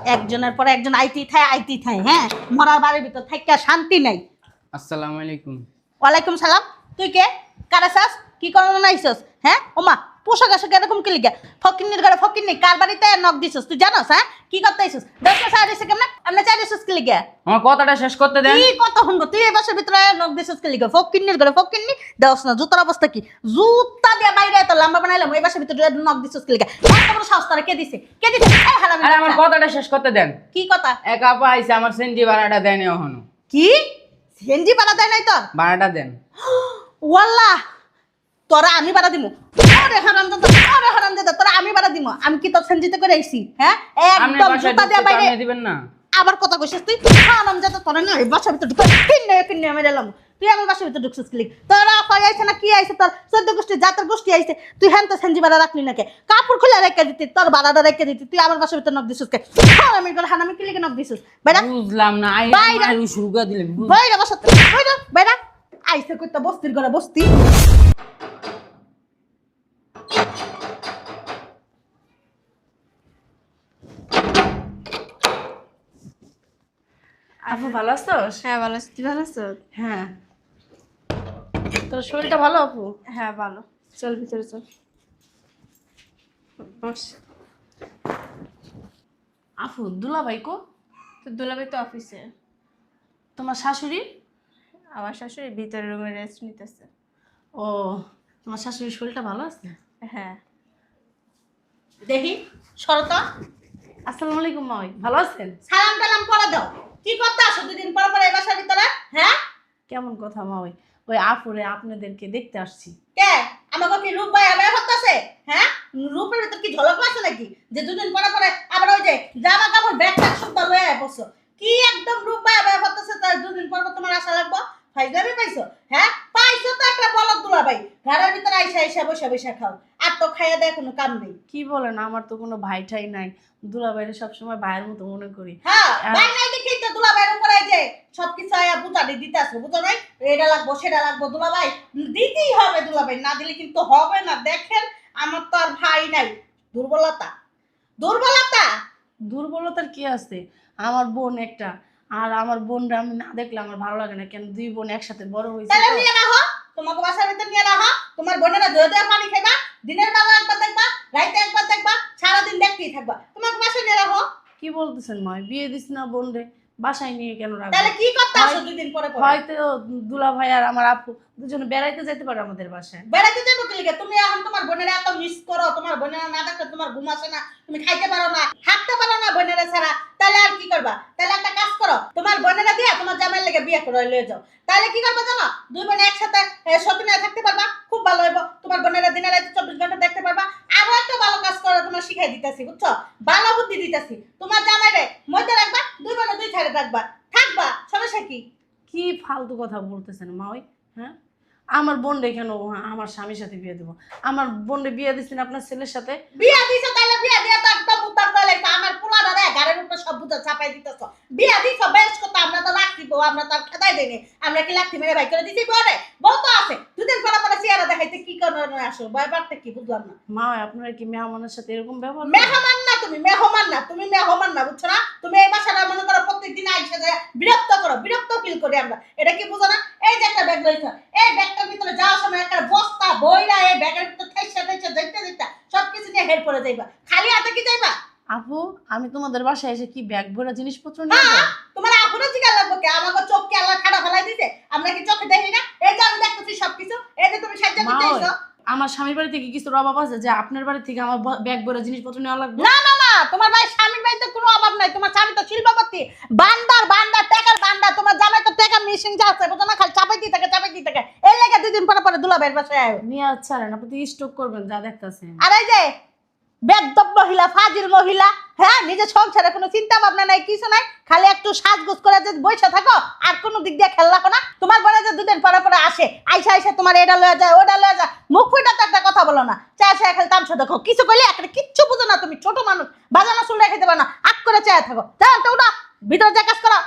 একজনের পরে একজন আইতি থাই হ্যাঁ, মরার বাড়ির ভিতর থাইকা শান্তি নাই। আসসালামু আলাইকুম। ওয়ালাইকুম সালাম। তুই কে? কারা চাস? কি করণ আইছস? হ্যাঁ ওমা, পোশাক আশাক এরকম কি লিগা? ফকিন্নির ঘরে ফকিন্নি কার বাড়িতে নক দিছস তুই জানোস? হ্যাঁ কি করতে আইছস? দশটা সাড়ে কেমন আমরা চাই দিছস কি লিগা? আমার কথাটা শেষ করতে দেন। কি কত শুনবো? তুই এই বাসার ভিতরে নক দিছস কি লিগা? ফকিন্নির ঘরে ফকিন্নি দেওস না, জুতার অবস্থা কি? জুতা দিয়ে বাইরে এত লম্বা বানাইলাম, ওই বাসার ভিতরে নক দিছস কি লিগা? এত বড় সাহস তোরা কে দিছে? কে দিছে? এই হারামি আরে আমার বাচ্চা। কথাটা শেষ করতে দেন। কি কথা? এক আপা আইছে, আমার সেনজি ভাড়াটা দেন এখনো। কি সেনজি বাড়া দেয় নাই তোর? ভাড়াটা দেন। ওয়াল্লাহ তোরা আমি বাড়া দিমু। আরে হারামজাদা তোরা আমি বাড়া দিমু। আমি কি তোর সেনজিতে করে আইছি? হ্যাঁ আপনি একদম বাসায় জুতা দিয়ে ঢুকতে তো বাইরে। আপনি দিবেন না। আবার কথা কইছিস তুই? হারামজাদা তোরা না এই বাসার ভিতর ঢুকে কিন্নে আমি এলাম। তুই আমার বাসার ভিতর ঢুকছিস কি? তোরা কই আইছে না কি আইছে? তোর 14 গোষ্ঠী জাতের গোষ্ঠী আইছে, তুই হ্যাঁ তো সেনজি বাড়া রাখলি না কে? কাপড় খুলে রেখে দিতি, তোর বাড়াটা রেখে দিতি, তুই আমার বাসার ভিতর নক দিছিস কে? হারামি করে হারামি কি লিখে নক দিছিস? বেটা বুঝলাম না, বাইরে। আই শুরু করে দিলেন। বাইরে বসা, বাইরে বেটা আইছে কইতা বস্তির ঘরে বস্তি। আপু ভালো আছোস? হ্যাঁ ভালো আছি, তুই ভালো আছো? হ্যাঁ। তোর শরীরটা ভালো আপু? হ্যাঁ ভালো। চল ভিতরে চল। বস। আপু দুলাভাই কো? তোর দুলাভাই তো অফিসে। তোমার শাশুড়ি? আমার শাশুড়ি ভিতরে রুমে রেস্ট নিতেছে। ও, তোমার শাশুড়ির শরীরটা ভালো আছে? হ্যাঁ। দেখি শরতা আসসালামু আলাইকুম মা, ভালো আছেন? সালাম টালাম করে দাও। কি করতে আসো দুদিন পর পর এই বাসার ভিতরে? হ্যাঁ কেমন কথা মা? ওই আপুরে আপনাদেরকে দেখতে আসছি। কে আমাকে কি রূপ ভাই আবার হতাছে? হ্যাঁ রূপের ভিতর কি ঝলক আছে নাকি যে দুদিন পরে পরে আবার ওই যে জামা কাপড় ব্যাগ ট্যাগ সব লয়ে আয় বসো? কি একদম রূপ ভাই আবার হতাছে তার দুদিন পর পর তোমার আশা লাগবো? ফাইজলামি পাইছো? হ্যাঁ পাইছো তো একটা বলদ দুলা ভাই, ঘরের ভিতরে আইসা আইসা বসে বসে খাও, আর তো খাইয়া দেয় কোনো কাম নেই। কি বলেন, আমার তো কোনো ভাই ঠাই নাই। দুলাভাইরে সবসময় ভাইয়ের মতো মনে করি। হ্যাঁ ভাই নাই দেখি তো দুলা ভাইয়ের উপরে এই যে সবকিছু আয়া বুঝানি দিতে আসো, বুঝো নাই? এটা লাগবো সেটা লাগবো, দুলা ভাই দিতেই হবে, দুলা ভাই না দিলে কিন্তু হবে না। দেখেন আমার তো আর ভাই নাই, দুর্বলতা দুর্বলতা। দুর্বলতার কি আছে? আমার বোন একটা, আর আমার বোনরা আমি না দেখলে আমার ভালো লাগে না। কেন, দুই বোন একসাথে বড় হয়েছে তাহলে তো। নিয়ে রাখো, তোমাকে বাসার ভিতরে নিয়ে রাখো। তোমার বোনেরা ধুয়ে ধুয়ে পানি খাইবা, দিনের বেলা একবার দেখবা, রাইতে একবার দেখবা, সারাদিন দেখতেই থাকবা। তোমাকে বাসায় নিয়ে রাখো। কি বলতেছেন মা? বিয়ে দিস না বোন রে, বাসায় নিয়ে কেন রাখবো? তাহলে কি করতে আসো দুদিন পরে পরে? হয়তো দুলা ভাই আর আমার আপু দুজনে বেড়াইতে যেতে পারে আমাদের বাসায়। বেড়াইতে যাবো কি লিগে? তুমি এখন তোমার বোনেরা এত মিস করো, তোমার বোনেরা না দেখলে তোমার ঘুম আসে না, তুমি খাইতে পারো না, হাঁটতে পারো না বোনেরা ছাড়া। তাহলে আর কি করবা? তাহলে একটা কাজ করো, তোমার বোনেরা দিয়ে তোমার জামাইয়ের লেগে বিয়ে করে লয়ে যাও। তাহলে কি করবা জানো? দুই বোনে একসাথে সতীনে থাকতে পারবা, খুব ভালো হইব। তোমার বোনেরা দিনে রাতে 24 ঘন্টা দেখতে পারবা। আরো একটা ভালো কাজ করো, তোমার শিখাই দিতেছি, বুঝছো? ভালো বুদ্ধি দিতেছি। তোমার জামাইরে মধ্যে রাখবা, দুই বোনে দুই সাইডে রাখবা, থাকবা, সমস্যা কি? কি ফালতু কথা বলতেছেন মা? ওই হ্যাঁ, আমার বোন রে কেন আমার স্বামীর সাথে বিয়ে দেবো? আমার বোন রে বিয়ে দিচ্ছেন আপনার ছেলের সাথে। বিয়া দিছো, তাহলে বিয়া দিয়া তো একদম উত্তর কইলে আমার পোলাটা রে গাড়ির উপর সব বুঝা চাপাই দিতেছ। বিয়া দিছো বেশ কথা, আমরা তো লাখি বউ, আমরা তো আর খেদাই দেইনি। আমরা কি লাখি মেরে বাই করে দিছি বরে? বউ তো আছে, দুদিন পরে পরে চেহারা দেখাইতে কি করনো আসো, ব্যাপারটা কি বুঝলাম না। মা আপনারা কি মেহমানের সাথে এরকম ব্যবহার করেন? মেহমান না তুমি, মেহমান না তুমি, মেহমান না, বুঝছো না? তুমি এই বাসাটা মনে করো প্রত্যেকদিন আইসা যায় বিরক্ত করো, বিরক্ত ফিল করি আমরা। এটা কি বুঝো না? এই যে একটা ব্যাগ লইছো, এই ব্যাগটার ভিতরে যাওয়ার সময় একটা বস্তা বইরা এই ব্যাগের ভিতরে ঠাইসা ঠাইসা যাইতে যাইতে সবকিছু নিয়ে হেড পরে যাইবা। খালি হাতে কি যাইবা? আপু, আমি তোমাদের বাসায় এসে কি ব্যাগ ভরা জিনিসপত্র নিয়ে হ্যাঁ, যাবো? তোমার আগুনে জিগা লাগবে কি? আমাকে চোখ কি আল্লাহ খাড়া ফেলাই দিতে? আমরা কি চোখে দেখি না? এই যে আমি দেখতেছি সবকিছু, এই যে তুমি সাহায্য মা, করতে এসো। আমার স্বামীর বাড়ি থেকে কিছু অভাব আছে যে আপনার বাড়ি থেকে আমার ব্যাগ ভরা জিনিসপত্র নেওয়া লাগবে? না না না, তোমার ভাই স্বামীর বাড়িতে কোনো অভাব নাই। তোমার স্বামী তো শিল্পপতি, বান্দার বান্দার টাকার বান্দার। তোমার জামাই তো টাকা মিশিং যা আছে, বুঝো না? খালি চাপাই দিয়ে থাকে, চাপাই দিয়ে থাকে। এই লেগে দুদিন পরে পরে দুলাভাইয়ের বাসায় আয়। নিয়ে ছাড়েন, আপনি স্টক করবেন যা দেখতেছেন। আর এই যে বেদব মহিলা, ফাজিল মহিলা, হ্যাঁ নিজের সংসারে কোনো চিন্তা ভাবনা নাই, কিছু নাই, খালি একটু সাজগোজ করে যে বসে থাকো, আর কোনো দিক দিয়ে খেয়াল রাখো না। তোমার বোনে যে দুদিন পরে পরে আসে, আইসা আইসা তোমার এটা লয়ে যায় ওটা লয়ে যায়, মুখ ফুটা তো একটা কথা বলো না, চায় চায় খালি তামসা দেখো, কিছু করলে একটা কিচ্ছু বুঝো না। তুমি ছোট মানুষ, বাজানো চুল রেখে দেবে না, আক করে চায় থাকো। জানো তো ওটা ভিতরে যা কাজ করো।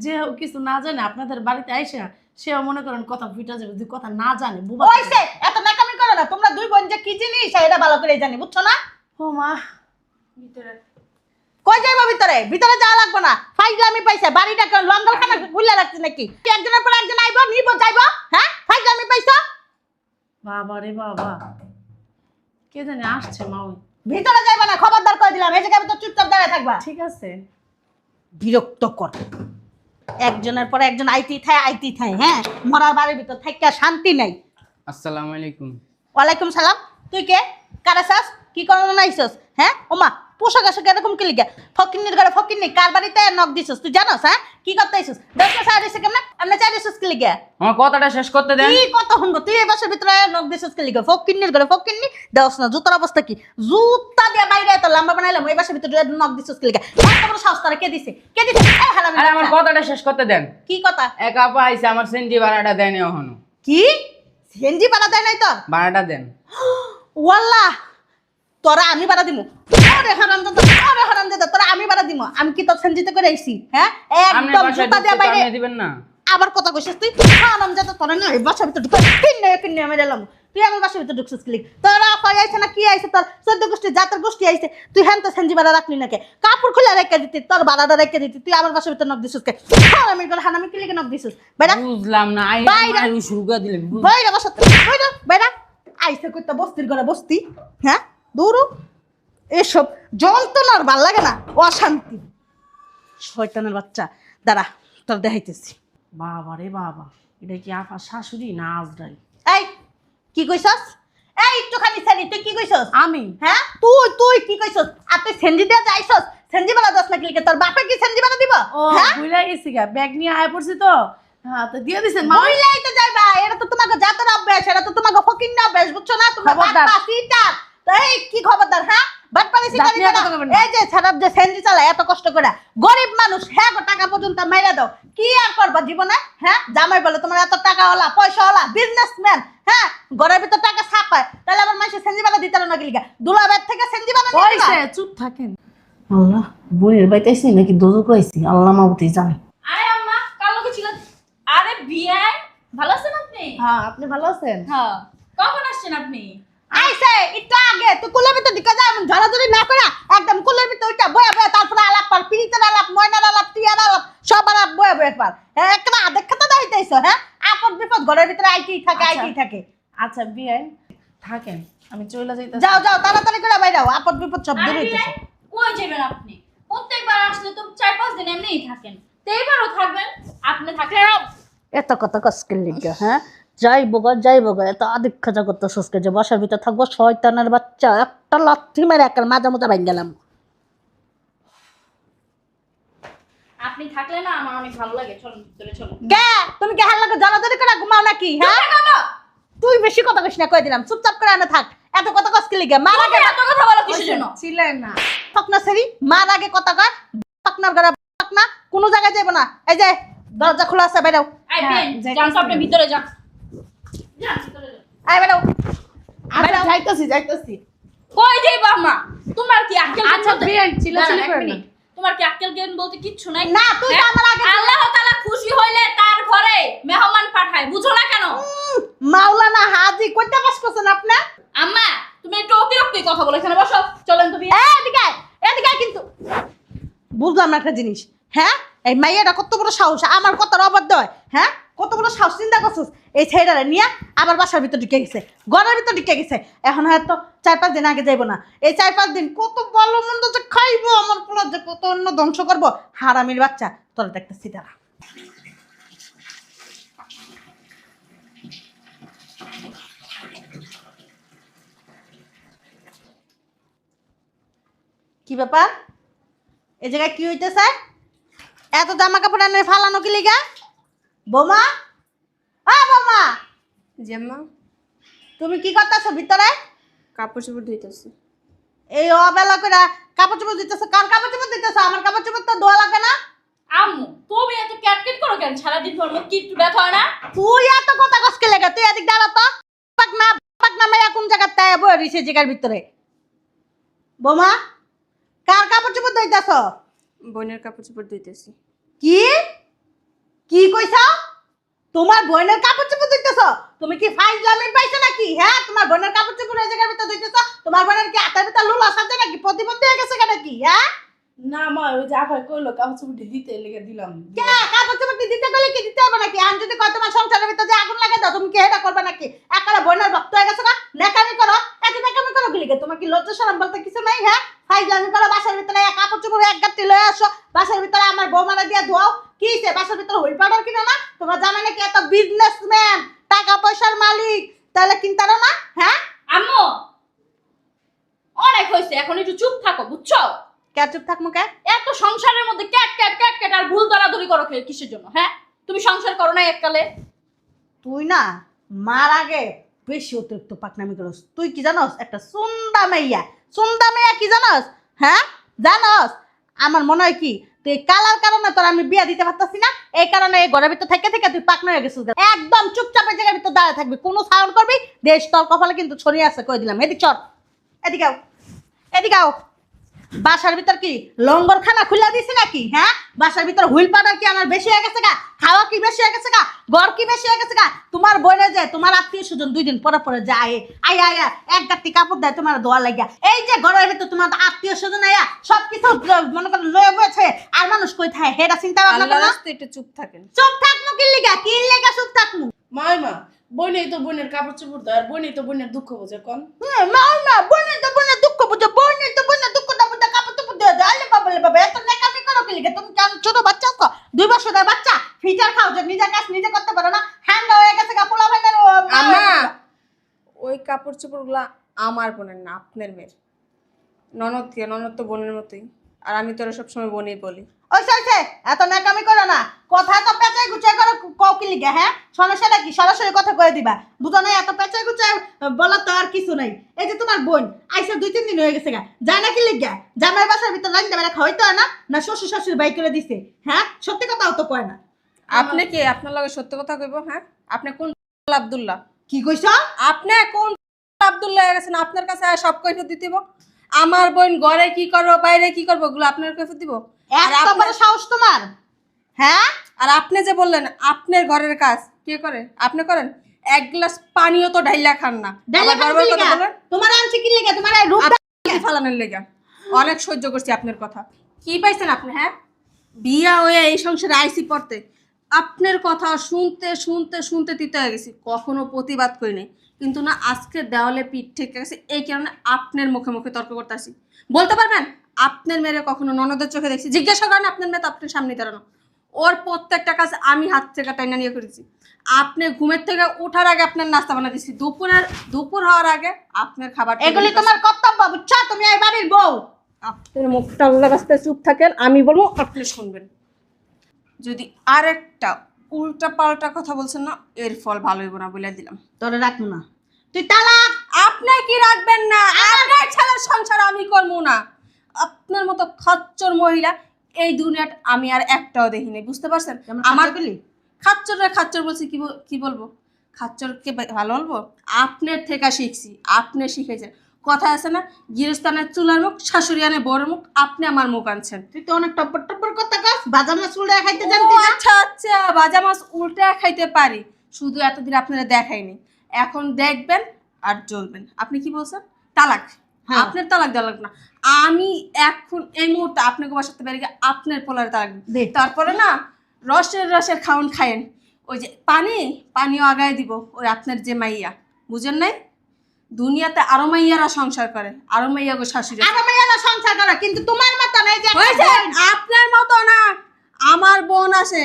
যে কিছু না জানে আপনাদের বাড়িতে আইসা সেও মনে করেন কথা ফুটা যাবে, যদি কথা না জানে বুবা। ওইসে এত নাকামি করো না। তোমরা দুই বোন যে কি জিনিস এটা ভালো করে জানি, বুঝছো না? ও মা, ভিতরে কই যাইবো ভিতরে? ভিতরে যাওয়া লাগবে না। ফাইজলামি পাইছে, বাড়িটা কেন লঙ্গলখানা খুলে রাখছিস নাকি? কি একজনের পর একজন আইবো, নিব যাইবো? হ্যাঁ, ফাইজলামি পাইছো? বাবা রে বাবা, কে জানে আসছে মা ওই। ভিতরে যাইবো না, খবরদার করে দিলাম। এই জায়গায় তো চুপচাপ দাঁড়ায় থাকবা। ঠিক আছে। বিরক্ত কর। একজনের পর একজন আইতেই থায়। হ্যাঁ, মরার বাড়ির ভিতর থাইকা শান্তি নাই। আসসালামু আলাইকুম। ওয়ালাইকুম সালাম। তুই কে? কারে চাস? কি করণ আইছস? হ্যাঁ ওমা, পোশাক আশাক এরকম কি লিগা? ফকিন্নির ঘরে ফকিন্নি কার বাড়িতে নক দিছস তুই জানোস? হ্যাঁ, কি করতে আইছস? 10টা চাই দিছে কেমনে? আমরা চাই দিছস কি লিগা? আমার কথাটা শেষ করতে দেন। কি কত শুনবো? তুই এই বাসার ভিতরে নক দিছস কি লিগা? ফকিন্নির ঘরে ফকিন্নি দেওস না। জুতার অবস্থা কি? জুতা দিয়ে বাইরে এত লম্বা বানাইলাম, ওই বাসার ভিতরে নক দিছস কি লিগা? এত বড় সাহস তোরা কে দিছে? কে দিছে? এই হারামি আরে আমার বাচ্চা। কথাটা শেষ করতে দেন। কি কথা? এক আপা আইছে, আমার সেনজি ভাড়াটা দেন এখনো। কি সেনজি বাড়া দেয় নাই তোর? ভাড়াটা দেন। ওয়াল্লাহ, তোরা আমি বাড়া দিমু। আরে হারামজাদা, তোরা আমি বাড়া দিমু। আমি কি তোর সেনজিতে করে আইছি? হ্যাঁ, আপনি একদম বাসায় জুতা দিয়ে ঢুকতে তো বাইরে। আপনি দিবেন না। আবার কথা কইছিস তুই? হারামজাদা, তোরা না এই বাসার ভিতর ঢুকে কিন্নে আমি এলাম। তুই আমার বাসার ভিতর ঢুকছিস কি? তোরা কই আইছে না কি আইছে? তোর 14 গোষ্ঠী জাতের গোষ্ঠী আইছে। তুই হ্যাঁ তো সেনজি বাড়া রাখলি নাকি? কাপড় খুলে রেখে দিতি, তোর বাড়াটা রেখে দিতি। তুই আমার বাসার ভিতর নক দিছিস কে? হারামি করে হারামি কি লিখে নক দিছিস? বেটা বুঝলাম না, বাইরে। শুরু করে দিলেন। বাইরে বসা, বাইরে বেটা। আইছে কইতা বস্তির ঘরে বস্তি। হ্যাঁ, দূরু এসব যন্ত্রণার ভাল লাগে না, অশান্তি। শয়তানের বাচ্চা, দাঁড়া তোর দেখাইতেছি। বাবা রে বাবা, এটা কি আপা শাশুড়ি না আজরাই? এই কি কইছস? এই একটুখানি সারি, তুই কি কইছস? আমি হ্যাঁ, তুই কি কইছস? আর তুই সেনজি দিয়ে যাইছস? সেনজি বালা দশ নাকি লিখে তোর বাপে কি সেনজি বালা দিব? ও হ্যাঁ, ভুলে গেছি গা, ব্যাগ নিয়ে আয় পড়ছি তো। হ্যাঁ, তো দিয়ে দিছেন মা। বইলাই তো যাইবা। এটা তো তোমাকে জাতের অভ্যাস, এটা তো তোমাকে ফকির না অভ্যাস, বুঝছো না? তোমার খবরদার। বাপ্পা সিটার। তো এই কি খবরদার? হ্যাঁ, বাটপারি সিটার। জাতীয় কথা বলবেন না। এই যে ছাড়াব যে সেনজি চালায় এত কষ্ট করে, গরিব মানুষ, হ্যাঁ গো টাকা পর্যন্ত মাইরা দাও। কি আর করবা জীবনে? হ্যাঁ, জামাই বলে তোমার এত টাকাওয়ালা পয়সাওয়ালা বিজনেসম্যান। হ্যাঁ, ঘরের ভিতর টাকা ছাপায়, তাহলে আবার মানুষের সেনজি বালা দিতে না গেলিগা? দুলাবের থেকে সেনজি বালা নিয়ে ওইসে দিবা? চুপ থাকেন। আল্লাহ, বোনের বাইতেছি নাকি দোজো কইছি, আল্লাহ মাবুতি জানে। আরে আম্মা, কাল লোকে ছিল। আরে বিয়াই, ভালো আছেন আপনি? হ্যাঁ, আপনি ভালো আছেন? হ্যাঁ। কখন আসছেন আপনি? আইছে একটু আগে। তুই কুলের ভিতর দিকে যা, এমন ঝড়াঝড়ি না করে একদম কুলের ভিতর ওইটা বয়ে বয়ে, তারপরে আলাপ পার, পিরিতের আলাপ, ময়নার আলাপ, টিয়ার আলাপ, সব আলাপ বয়ে বয়ে পার। হ্যাঁ, একটা আধেক খাতা দাইতেইছো। হ্যাঁ, আপদ বিপদ ঘরের ভিতরে আইতেই থাকে, আচ্ছা। আইতেই থাকে। আচ্ছা বিয়ে থাকেন, আমি চলে যাইতাছি। যাও যাও, তাড়াতাড়ি করে বাইরাও, আপদ বিপদ সব দূর আরে হইতেছে। বিয়াই, কই যাবেন আপনি? প্রত্যেকবার আসলে তো 4-5 দিন এমনিই থাকেন। তো এবারও থাকবেন। আপনি থাকলে এত কথা কষ্টের লিগে। হ্যাঁ, যাইবো গা, এত আদিক খাজা করতে সস্কে যে বাসার ভিতরে থাকবো। শয়তানের বাচ্চা, একটা লাথি মেরে একটা মাজা মতো ভাঙ গেলাম। আপনি থাকলে না আমার অনেক ভালো লাগে। চলুন ভিতরে চলুন। কে তুমি কে হাল্লা জ্বালাতরি করে ঘুমাও নাকি? হ্যাঁ, তুই বেশি কথা কইস না, কই দিলাম। চুপচাপ করে আনে থাক। এত কথা কষ্টের লিগে। মার আগে এত কথা বলো কিসের জন্য? ছিলেন না। পাকনা সেরি, মার আগে কথা কয়। পাকনার ঘরে পাকনা, কোনো জায়গায় যাইবো না। এই যে দরজা খোলা আছে, বাইরেও। আই হ্যাঁ, বেন, যাইতেছি যান তো আপনি না। ভিতরে যান। যান ভিতরে যান। আয় বাইরেও। আচ্ছা যাইতাছি। কই যাইবা আম্মা? তোমার কি আক্কেল জ্ঞান আচ্ছা বলতে- বিয়ে চিল্লাচিল্লি দাঁড়ান, এক করেন না। মিনিট। তোমার কি আক্কেল জ্ঞান বলতে কিচ্ছু নাই? না, তুই তো হ্যাঁ? আমার আগে। আল্লাহ তাআলা খুশি হইলে তার ঘরে মেহমান পাঠায়, বুঝো না কেন? মাওলানা হাজি কইতে পাস করছেন আপনি? আম্মা, তুমি একটু অতিরিক্তই কথা বলো। এখানে বসো। চলেন তো বিয়ে। এদিকে আয়, এদিকে আয়। কিন্তু বুঝলাম না একটা জিনিস। হ্যাঁ, এই মাইয়াটা কত বড় সাহস, আমার কত অবাধ্য হয়। হ্যাঁ, কত বড় সাহস, চিন্তা করছিস? এই ছেলেটারে নিয়ে আবার বাসার ভিতর ঢুকে গেছে, ঘরের ভিতর ঢুকে গেছে। এখন হয়তো 4-5 দিন আগে যাইবো না। এই 4-5 দিন কত ভালো মন্দ যে খাইবো, আমার পোলা যে কত অন্য ধ্বংস করবো। হারামির বাচ্চা, তোরা দেখতেছি দাঁড়া। কি ব্যাপার? এই জায়গায় কি হইতেছে? এত জামা কাপড় এনে ফালানো কি লিগা? বৌমা, বৌমা, জেম্মা, তুমি কি করতেছো ভিতরে? কাপড় চোপড় ধুইতেছি। এই অবেলা করে কাপড় চোপড় দিতেছো? কার কাপড় চোপড় দিতেছো? আমার কাপড় চোপড় তো ধোয়া লাগে না? আম্মু, তুমি এত ক্যাটকেট করো কেন? সারাদিন তোমার মুখ কি একটু ব্যথা হয় না? তুই এত কথা কসকে লেগে? তুই এদিক দাঁড়া তো। পাকনা মেয়া কোন জায়গায় তাই বই রইছে জায়গার ভিতরে? বৌমা, কার কাপড় চোপড় ধুইতেছো? বোনের কাপড় চোপড় ধুইতেছি। কি কি কইছো? তোমার বোনের কাপড় চোপড় ধুইতেছো? তুমি কি ফাইজলামি পাইছো নাকি? হ্যাঁ, তোমার বোনের কাপড় চোপড় এই জায়গার ভিতর ধুইতেছো? তোমার বোনের কি হাতের ভিতর লুলা সাজে নাকি? প্রতিবন্ধী হয়ে গেছে নাকি? হ্যাঁ, না মা ওই যে আফাই কইলো কাপড় চোপড় দিতে লেগে দিলাম। কে কাপড় চোপড় দিতে গেলে কি দিতে হবে নাকি? আমি যদি কয় তোমার সংসারের ভিতরে যে আগুন লাগে দাও, তুমি কি এটা করবে নাকি? একারে বোনের ভক্ত হয়ে গেছো না, নেকামি করো, এত নেকামি করো কি লিগে? তোমার কি লজ্জা শরম বলতে কিছু নাই? হ্যাঁ, ফাইজলামি করো, বাসার ভিতরে কাপড় চোপড় এক গাঁটটি লয়ে আসো, বাসার ভিতরে আমার বৌমারা দিয়ে ধোয়াও। কি হইছে? বাসার ভিতরে হুইল পাউডার কিনো না? তোমার জামাই নাকি এত বিজনেসম্যান, টাকা পয়সার মালিক, তাহলে কিনতারো না? হ্যাঁ, আম্মু অনেক হয়েছে, এখন একটু চুপ থাকো বুঝছো? কে চুপ থাক মুখে? এত সংসারের মধ্যে ক্যাট ক্যাট ক্যাট ক্যাট আর ভুল দরাদরি করো কিসের জন্য? হ্যাঁ, তুমি সংসার করো না এককালে? তুই না মার আগে বেশি অতিরিক্ত পাকনামি করস। তুই কি জানস? একটা সুন্দা মেয়া কি জানস? হ্যাঁ জানস? আমার মনে হয় কি তুই কালার কারণে তোর আমি বিয়া দিতে পারতাছি না, এই কারণে এই ঘরের ভিতর থেকে থেকে তুই পাকনা হয়ে গেছিস। একদম চুপচাপ এই জায়গার ভিতর দাঁড়িয়ে থাকবি, কোনো সাউন্ড করবি দেশ তোর কপালে কিন্তু ছড়িয়ে আছে, কই দিলাম। এদিক চল, এদিকে আও, এদিকে আও। বাসার ভিতর কি লঙ্গর খানা খুলে দিছি নাকি? হ্যাঁ, বাসার ভিতর হুইল পাউডার কি আমার বেশি হয়ে গেছে গা? খাওয়া কি বেশি হয়ে গেছে গা? ঘর কি বেশি হয়ে গেছে গা? তোমার বইনে যায় তোমার আত্মীয় স্বজন 2 দিন পরে পরে যায়, আয়া এক গাঁটটি কাপড় দেয় তোমার ধোয়া লাগিয়া। এই যে ঘরের ভিতর তোমার আত্মীয় স্বজন আয়া সবকিছু মনে করেন লয়ে বসে, আর মানুষ কই থাকে হেডা চিন্তা ভাবনা করো না? একটু চুপ থাকেন। চুপ থাকমু কি লিগা চুপ থাকমু? মা বোনেই তো বোনের কাপড় চোপড় দেয়, আর বোনেই তো বোনের দুঃখ বোঝে কোন। না বোনের তো বোনের দুঃখ বুঝে, বোনের তো বোনের দুঃখটা বুঝে কাপড় চোপড় দিয়ে দেয়। আলে বাবা এত নেকামি করো কি লিগে? তুমি কেন ছোট বাচ্চা তো, 2 বছরের বাচ্চা, ফিচার খাও যে নিজের কাজ নিজে করতে পারো না? হ্যাঙ্গা হয়ে গেছে গা পোলা ভাইনের। আম্মা ওই কাপড় চোপড়গুলা আমার বোনের না, আপনার মেয়ের। ননদ তো বোনের মতোই, আর আমি তোরা সবসময় বোনই বলি। ওইসে এত নেকামি করো না, কথা তো পেঁচাই গুচাই করো কও কি লিগে? হ্যাঁ, সমস্যাটা কি? সরাসরি কথা কয়ে দিবা, বুঝো না? এত পেঁচাই গুচাই বলার তো আর কিছু নাই। এই যে তোমার বোন আইসা 2-3 দিন হয়ে গেছে গা, যায় না কি লিগা? জামাই বাসার ভিতর রান্না বেড়া খাওয়াইতো না, না শ্বশুর শাশুড়ি বাই করে দিছে? হ্যাঁ, সত্যি কথাও তো কয় না। আপনি কি আপনার লগে সত্য কথা কইব? হ্যাঁ, আপনি কোন আব্দুল্লাহ? কি কইছ? আপনি কোন আব্দুল্লাহ হয়ে গেছেন? আপনার কাছে আর সব কৈফিয়ত দিতেইব? আমার বোন ঘরে কি করবো বাইরে কি করবো ওগুলো আপনার কৈফিয়ত দিব? এত বড় সাহস তোমার? হ্যাঁ, আর আপনি যে বললেন আপনার ঘরের কাজ কে করে? আপনি করেন? এক গ্লাস পানিও তো ঢাইলা খান না, ডাইলা আবার বারবার কথা বলেন। তোমার আনছি কি লিগা? তোমার এই রূপ ফালানোর লেগে অনেক সহ্য করছি আপনার কথা। কি পাইছেন আপনি? হ্যাঁ, বিয়া হয়ে এই সংসারে আইসি পড়তে আপনার কথা শুনতে শুনতে শুনতে তিতে হয়ে গেছি, কখনো প্রতিবাদ করি নাই। কিন্তু না, আজকে দেওয়ালে পিঠ ঠিক গেছে, এই কারণে আপনার মুখে মুখে তর্ক করতে আসি। বলতে পারবেন আপনার মেয়েরে কখনো ননদের চোখে দেখছি? জিজ্ঞাসা করেন আপনার মেয়ে তো আপনার সামনে দাঁড়ানো, ওর প্রত্যেকটা কাজ আমি হাত থেকে টাইনা নিয়ে করেছি। আপনি ঘুমের থেকে ওঠার আগে আপনার নাস্তা বানা দিচ্ছি, দুপুর হওয়ার আগে আপনার খাবার। এগুলি তোমার কর্তব্য, বুঝছো? তুমি এই বাড়ির বউ। আপনার মুখটা আল্লাহ রাস্তায় চুপ থাকেন, আমি বলবো আপনি শুনবেন। যদি আরেকটা উল্টা পাল্টা কথা বলছেন না, এর ফল ভালো হইব না বলে দিলাম। তোরে রাখবো না, তুই তালাক। আপনি কি রাখবেন না? আপনার ছেলের সংসার আমি করবো না। আপনার মতো খচ্চর মহিলা এই দুনিয়াত আমি আর একটাও দেখিনি, বুঝতে পারছেন? আমার খাচ্চর বলছি, কি বলবো? খাচ্চরকে ভালো বলবো? আপনার থেকে শিখছি, আপনি শিখেছেন। কথা আছে না, গৃহস্থানের চুলার মুখ, শাশুড়ি আনে বড় মুখ। আপনি আমার মুখ আনছেন। তুই তো অনেক টপ্পর টপ্পর কথা কস। ভাজা মাছ উল্টে খাইতে ও জানতি না? আচ্ছা, ভাজা মাছ উল্টে খাইতে পারি, শুধু এতদিন আপনারা দেখাইনি, এখন দেখবেন আর জ্বলবেন। আপনি কি বলছেন? তালাক? হ্যাঁ। আপনার তালাক দেওয়া লাগবে না, আমি এখন এই মুহূর্তে আপনাকে বাসাতে পারি, আপনার পোলারে তালাক দে। তারপরে না রসের খাওয়ান খায়েন। ওই যে পানিও আগায় দিব। ওই আপনার যে মাইয়া, বুঝেন নাই? দুনিয়াতে আরো মাইয়ারা সংসার করে, আরো মাইয়া গো শাশুড়ি। আর আমি না সংসার করা, কিন্তু তোমার মত না। এই যে একটা হয়েছে, বোন। আপনার মতো না। আমার বোন আসে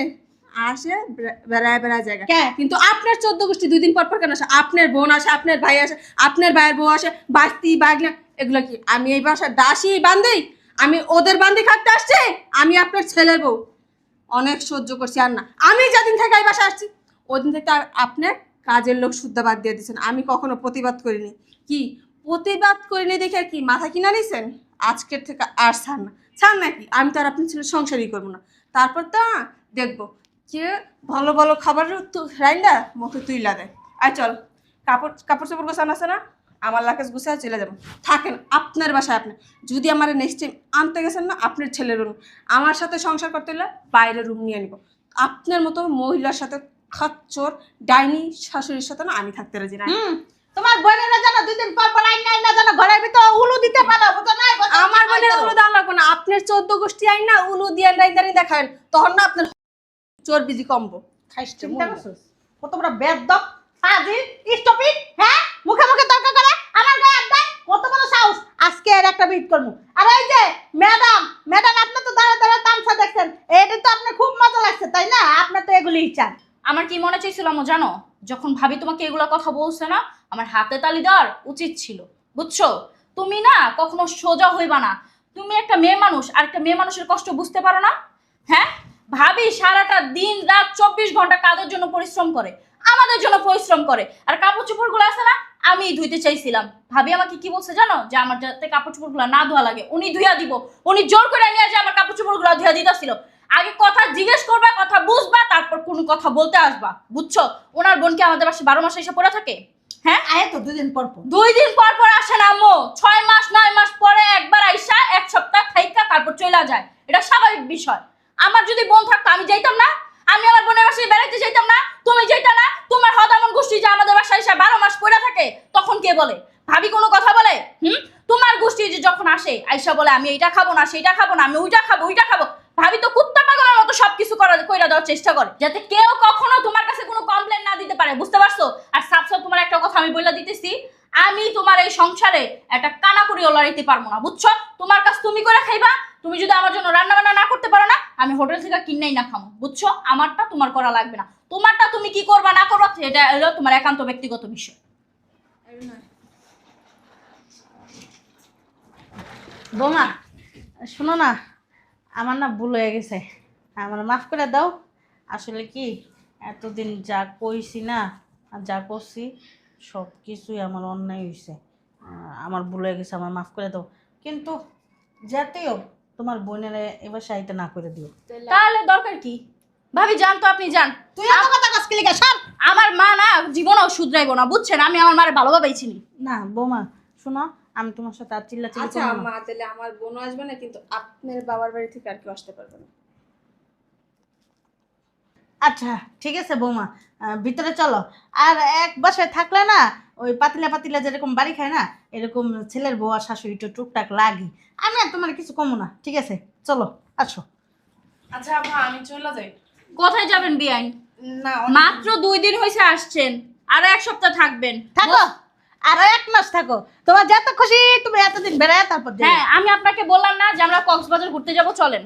বেড়ায় জায়গা, কে? কিন্তু আপনার 14 গোষ্ঠী 2 দিন পর কেন আসে? আপনার বোন আসে, আপনার ভাই আসে, আপনার ভাইয়ের বউ আসে, বাস্তি বাগনা, এগুলো কি আমি এই বাসার দাসী বান্দি? আমি ওদের বান্দি খাটতে আসছি? আমি আপনার ছেলের বউ, অনেক সহ্য করছি। আর না, আমি যেদিন থেকে এই বাসা আসছি ওদিন থেকে আপনার কাজের লোক শুদ্ধ বাদ দিয়ে দিচ্ছেন। আমি কখনো প্রতিবাদ করিনি। কি প্রতিবাদ করিনি দেখে কি মাথা কিনা নিছেন? আজকের থেকে আর ছাড় নাকি? আমি তো আর আপনার ছেলের সংসারই করবো না। তারপর তো দেখবো যে ভালো ভালো খাবার রাইন্দা মুখে তুইলা দেয়। আর চল, কাপড় চোপড় গোছানো আছে না, আমার লাকেজ গুছায় চলে যাবো। থাকেন আপনার বাসায়। আপনি যদি আমার নেক্সট টাইম আনতে গেছেন না, আপনার ছেলের রুম, আমার সাথে সংসার করতে হলে বাইরে রুম নিয়ে নিব। আপনার মতো মহিলার সাথে খাচ্চর ডাইনি শাশুড়ির সাথে না আমি থাকতে রাজি না। তোমার বোনেরা যেন 2 দিন পর পর আইনা আইনা যেন ঘরের ভিতরে উলু দিতে পারো, বুঝো না? আমার বোনের উলু দেওয়া লাগবে না, আপনার 14 গোষ্ঠী আইন না উলু দিয়ে রাইদারি দেখাবেন, তখন না আপনার চর্বি কমবো। খাইছে চিন্তা করছিস কত বড় বেদব ফাজিল স্টপিড, হ্যাঁ? মুখে মুখে তর্ক করে আমার গায়ে আড্ডা, কত বড় সাহস! আজকে এর একটা বিট করব। আর এই যে ম্যাডাম, ম্যাডাম আপনি তো দাঁড়া দাঁড়া তামসা দেখছেন, এটা তো আপনার খুব মজা লাগছে তাই না? আপনি তো এগুলিই চান। আমার কি মনে চাইছিল জানো, যখন ভাবি তোমাকে এগুলো কথা বলছে না, আমার হাতে তালি দেওয়ার উচিত ছিল, বুঝছো? তুমি না কখনো সোজা হইবা না। তুমি একটা মেয়ে মানুষ, আর একটা মেয়ে মানুষের কষ্ট বুঝতে পারো না? হ্যাঁ, ভাবি সারাটা দিন রাত 24 ঘন্টা কাজের জন্য পরিশ্রম করে, আমাদের জন্য পরিশ্রম করে। আর কাপড় চোপড়গুলো আছে না, আমি ধুইতে চাইছিলাম। ভাবি আমাকে কি বলছে জানো, যে আমার যাতে কাপড় চোপড়গুলো না ধোয়া লাগে উনি ধুইয়া দিব। উনি জোর করে নিয়ে যে আমার কাপড় চোপড়গুলো ধুইয়া দিতেছিল। আগে কথা জিজ্ঞেস করবা, কথা বুঝবা, তারপর কোনো কথা বলতে আসবা, বুঝছো? ওনার বোনকে আমাদের বাসায় 12 মাস এসে পড়ে থাকে? হ্যাঁ, আয় তো 2 দিন পর পর। 2 দিন পর পর আসে না আম্মু, 6 মাস 9 মাস পরে একবার আইসা 1 সপ্তাহ থাইকা তারপর চলে যায়। এটা স্বাভাবিক বিষয়। আমার যদি বোন থাকতো আমি যাইতাম না? আমি আমার বোনের বাসায় বেড়াইতে যাইতাম না? তুমি যাইতা না? তোমার হদামন গোষ্ঠী যে আমাদের বাসায় এসে 12 মাস পড়ে থাকে, তখন কে বলে? ভাবি কোনো কথা বলে? তোমার গোষ্ঠী যে যখন আসে আইসা বলে আমি এইটা খাবো না, সেইটা খাবো না, আমি ওইটা খাবো ওইটা খাবো, ভাবি তো কুত্তা পাগলের মতো সবকিছু কইরা দেওয়ার চেষ্টা করে, যাতে কেউ কখনো তোমার কাছে কোনো কমপ্লেন না দিতে পারে, বুঝতে পারছো? আর সাবসাব তোমার একটা কথা আমি বলে দিতেছি, আমি তোমার এই সংসারে একটা কানাকুড়িও লড়াইতে পারবো না, বুঝছো? তোমার কাজ তুমি করে খাইবা। তুমি যদি আমার জন্য রান্না বান্না না করতে পারো না, আমি হোটেল থেকে কিনাই না খাবো, বুঝছো? আমারটা তোমার করা লাগবে না। তোমারটা তুমি কি করবা না করবা এটা হলো তোমার একান্ত ব্যক্তিগত বিষয়। বোমা শোনো না, আমার না ভুল হয়ে গেছে, আমার মাফ করে দাও। আসলে কি এতদিন যা কইছি না আর যা করছি সব কিছুই আমার অন্যায় হয়েছে, আমার ভুল হয়ে গেছে, আমার মাফ করে দাও। কিন্তু যাতেও তোমার বোনের এবার সাইতে না করে দিও। তাহলে দরকার কি? ভাবি যান তো, আপনি যান। তুই এত কথা কাজ লিখা সব। আমার মা না জীবনও শুধরাইবো না, বুঝছেন? আমি আমার মারে ভালোভাবেই চিনি। না বৌমা শোনো, আমি তোমার সাথে আর চিল্লাচিল্লি আচ্ছা করবো না। মা, তাহলে আমার বোনও আসবে না, কিন্তু আপনার বাবার বাড়ি থেকে আর কেউ আসতে পারবে না। আচ্ছা ঠিক আছে বৌমা, ভিতরে চলো। আর এক বাসায় থাকলে না ওই পাতিলা পাতিলা যেরকম বাড়ি খায় না, এরকম ছেলের বউ আর শাশুড়ি একটু টুকটাক লাগি। আমি আর তোমার কিছু কমো না, ঠিক আছে? চলো আসো। আচ্ছা মা, আমি চলে যাই। কোথায় যাবেন বিয়াইন? না মাত্র 2 দিন হয়েছে আসছেন, আর 1 সপ্তাহ থাকবেন। থাকো, আরো 1 মাস থাকো, তোমার যত খুশি তুমি এতদিন বেড়ায় তারপর যাও। হ্যাঁ, আমি আপনাকে বললাম না যে আমরা কক্সবাজার ঘুরতে যাব? চলেন।